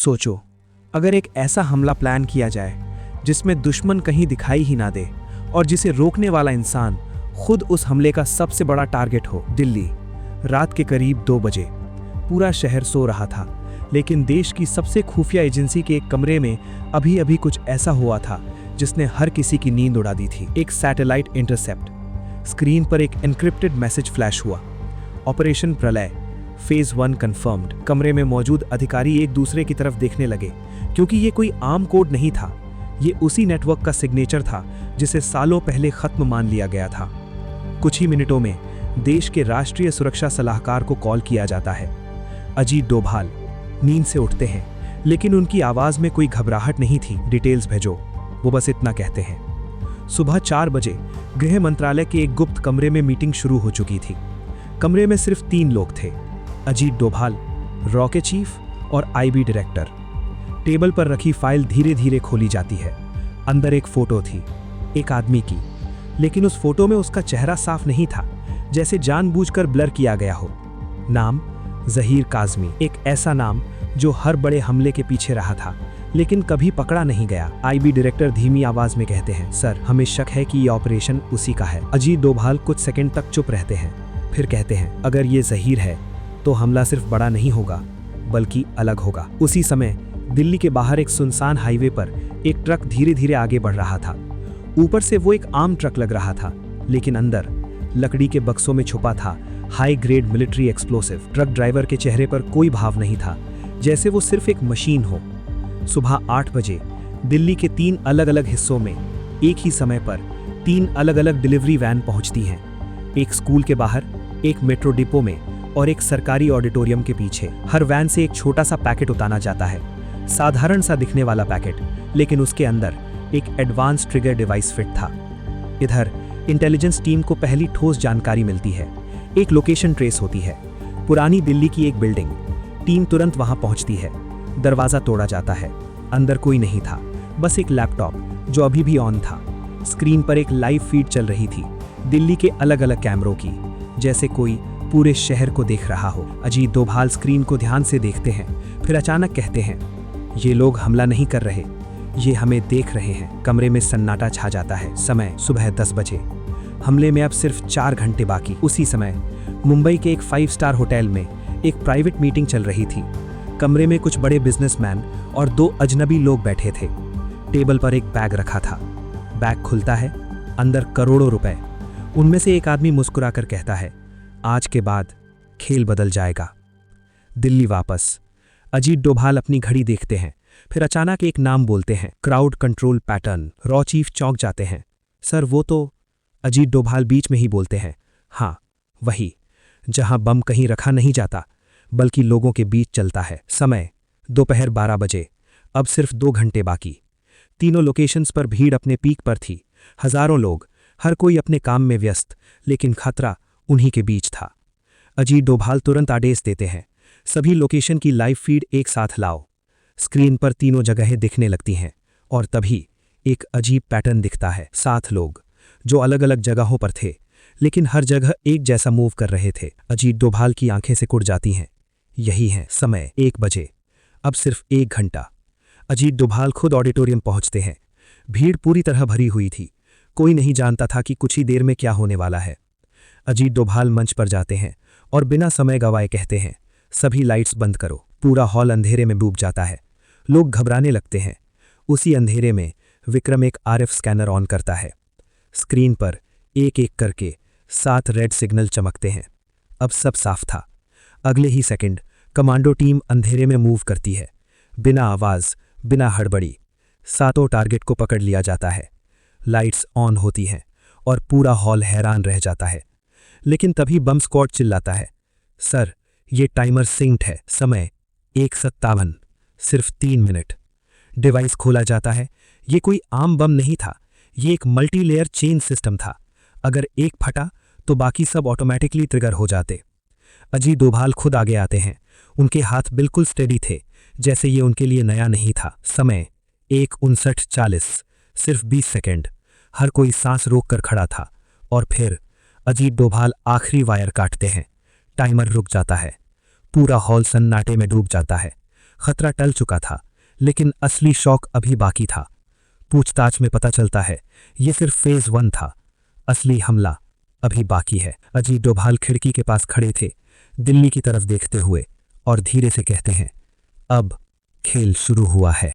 सोचो, अगर एक ऐसा हमला प्लान किया जाए जिसमें दुश्मन कहीं दिखाई ही ना दे और जिसे रोकने वाला इंसान खुद उस हमले का सबसे बड़ा टारगेट हो। दिल्ली, रात के करीब 2 बजे। पूरा शहर सो रहा था, लेकिन देश की सबसे खुफिया एजेंसी के एक कमरे में अभी अभी कुछ ऐसा हुआ था जिसने हर किसी की नींद उड़ा दी थी। एक सैटेलाइट इंटरसेप्ट। स्क्रीन पर एक एन्क्रिप्टेड मैसेज फ्लैश हुआ। ऑपरेशन प्रलय फेज 1 कंफर्म्ड। कमरे में मौजूद अधिकारी एक दूसरे की तरफ देखने लगे, क्योंकि ये कोई आम कोड नहीं था। ये उसी नेटवर्क का सिग्नेचर था जिसे सालों पहले खत्म मान लिया गया था। कुछ ही मिनटों में देश के राष्ट्रीय सुरक्षा सलाहकार को कॉल किया जाता है। अजीत डोभाल नींद से उठते हैं, लेकिन उनकी आवाज में कोई घबराहट नहीं थी। डिटेल्स भेजो, वो बस इतना कहते हैं। सुबह 4 बजे गृह मंत्रालय के एक गुप्त कमरे में मीटिंग शुरू हो चुकी थी। कमरे में सिर्फ 3 लोग थे, अजीत डोभाल, रॉ के चीफ और आईबी डायरेक्टर। टेबल पर रखी फाइल धीरे धीरे खोली जाती है। अंदर एक फोटो थी, एक आदमी की, लेकिन उस फोटो में उसका चेहरा साफ नहीं था, जैसे जानबूझकर ब्लर किया गया हो। नाम ज़हीर काज़मी, एक ऐसा नाम जो हर बड़े हमले के पीछे रहा था, लेकिन कभी पकड़ा नहीं गया। आईबी डायरेक्टर धीमी आवाज में कहते हैं, सर, हमें शक है कि ये ऑपरेशन उसी का है। अजीत डोभाल कुछ सेकंड तक चुप रहते हैं, फिर कहते हैं, अगर ये ज़हीर है तो हमला सिर्फ बड़ा नहीं होगा, बल्कि अलग होगा। उसी समय दिल्ली के बाहर एक सुनसान हाईवे पर एक ट्रक धीरे धीरे आगे बढ़ रहा था। ऊपर से वो एक आम ट्रक लग रहा था, लेकिन अंदर लकड़ी के बक्सों में छुपा था high grade military explosive. Truck driver के चेहरे पर कोई भाव नहीं था, जैसे वो सिर्फ एक मशीन हो। सुबह 8 बजे दिल्ली के 3 अलग अलग हिस्सों में एक ही समय पर 3 अलग अलग डिलीवरी वैन पहुंचती हैं। एक स्कूल के बाहर, एक मेट्रो डिपो में और एक सरकारी ऑडिटोरियम के पीछे। हर वैन से एक छोटा सा पैकेट उतारा जाता है, साधारण सा दिखने वाला पैकेट, लेकिन उसके अंदर एक एडवांस ट्रिगर डिवाइस फिट था। इधर इंटेलिजेंस टीम को पहली ठोस जानकारी मिलती है। एक लोकेशन ट्रेस होती है, पुरानी दिल्ली की एक बिल्डिंग। टीम तुरंत वहां पहुंचती है। दरवाजा तोड़ा जाता है। अंदर कोई नहीं था, बस एक लैपटॉप जो अभी भी ऑन था। स्क्रीन पर एक लाइव फीड चल रही थी, दिल्ली के अलग अलग कैमरों की, जैसे कोई पूरे शहर को देख रहा हो। अजीत डोभाल स्क्रीन को ध्यान से देखते हैं, फिर अचानक कहते हैं, ये लोग हमला नहीं कर रहे, ये हमें देख रहे हैं। कमरे में सन्नाटा छा जाता है। समय सुबह 10 बजे। हमले में अब सिर्फ 4 घंटे बाकी। उसी समय मुंबई के एक 5 स्टार होटल में एक प्राइवेट मीटिंग चल रही थी। कमरे में कुछ बड़े बिजनेसमैन और 2 अजनबी लोग बैठे थे। टेबल पर एक बैग रखा था। बैग खुलता है, अंदर करोड़ों रुपए। उनमें से एक आदमी मुस्कुराकर कहता है, आज के बाद खेल बदल जाएगा। दिल्ली वापस। अजीत डोभाल अपनी घड़ी देखते हैं, फिर अचानक एक नाम बोलते हैं, crowd control pattern. Raw chief चौंक जाते हैं, सर वो तो। अजीत डोभाल बीच में ही बोलते हैं, हाँ वही, जहां बम कहीं रखा नहीं जाता, बल्कि लोगों के बीच चलता है। समय दोपहर 12 बजे। अब सिर्फ 2 घंटे बाकी। तीनों लोकेशंस पर भीड़ अपने पीक पर थी। हजारों लोग, हर कोई अपने काम में व्यस्त, लेकिन खतरा उन्हीं के बीच था। अजीत डोभाल तुरंत आदेश देते हैं, सभी लोकेशन की लाइव फीड एक साथ लाओ। स्क्रीन पर तीनों जगहें दिखने लगती हैं, और तभी एक अजीब पैटर्न दिखता है। 7 लोग जो अलग अलग जगहों पर थे, लेकिन हर जगह एक जैसा मूव कर रहे थे। अजीत डोभाल की आंखें सिकुड़ जाती हैं। यही है समय 1 बजे। अब सिर्फ 1 घंटा। अजीत डोभाल खुद ऑडिटोरियम पहुंचते हैं। भीड़ पूरी तरह भरी हुई थी। कोई नहीं जानता था कि कुछ ही देर में क्या होने वाला है। अजीत डोभाल मंच पर जाते हैं और बिना समय गवाए कहते हैं, सभी लाइट्स बंद करो। पूरा हॉल अंधेरे में डूब जाता है। लोग घबराने लगते हैं। उसी अंधेरे में विक्रम एक आरएफ स्कैनर ऑन करता है। स्क्रीन पर एक एक करके 7 रेड सिग्नल चमकते हैं। अब सब साफ था। अगले ही सेकंड कमांडो टीम अंधेरे में मूव करती है, बिना आवाज, बिना हड़बड़ी। 7 टारगेट को पकड़ लिया जाता है। लाइट्स ऑन होती हैं और पूरा हॉल हैरान रह जाता है। लेकिन तभी बम स्क्वाड चिल्लाता है, सर ये टाइमर सिंक्ड है। समय 1:57, सिर्फ 3 मिनट। डिवाइस खोला जाता है। ये कोई आम बम नहीं था, ये एक मल्टी लेयर चेन सिस्टम था। अगर एक फटा तो बाकी सब ऑटोमेटिकली ट्रिगर हो जाते। अजीत डोभाल खुद आगे आते हैं। उनके हाथ बिल्कुल स्टेडी थे, जैसे ये उनके लिए नया नहीं था। समय 1:59:40, सिर्फ 20 सेकेंड। हर कोई सांस रोक कर खड़ा था। और फिर अजीत डोभाल आखिरी वायर काटते हैं। टाइमर रुक जाता है। पूरा हॉल सन्नाटे में डूब जाता है। खतरा टल चुका था, लेकिन असली शौक अभी बाकी था। पूछताछ में पता चलता है ये सिर्फ फेज 1 था, असली हमला अभी बाकी है। अजीत डोभाल खिड़की के पास खड़े थे, दिल्ली की तरफ देखते हुए, और धीरे से कहते हैं, अब खेल शुरू हुआ है।